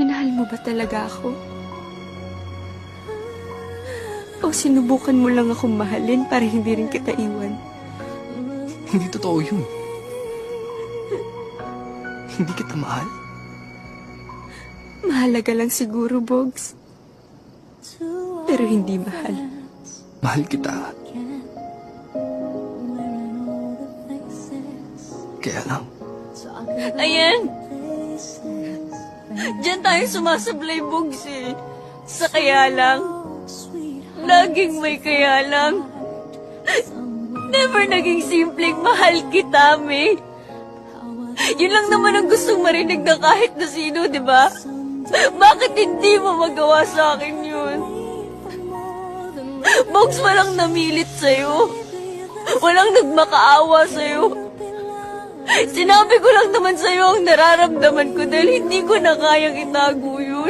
Minahal mo ba talaga ako? O sinubukan mo lang akong mahalin para hindi rin kita iwan? Hindi totoo yun. Hindi kita mahal. Mahalaga lang siguro, Bogs. Pero hindi mahal. Mahal kita. Kaya lang, Ayan! Diyan tayo sumasablay, Bogs eh. Sa kaya lang. Laging may kaya lang. Never naging simpleng mahal kita, May. Yun lang naman ang gustong marinig ng kahit na sino, di ba? Bakit hindi mo magawa sa akin yun? Bogs, walang namilit sa'yo. Walang nagmakaawa sa'yo. Sinabi ko lang naman sa'yo ang nararamdaman ko dahil hindi ko na kayang itago yun.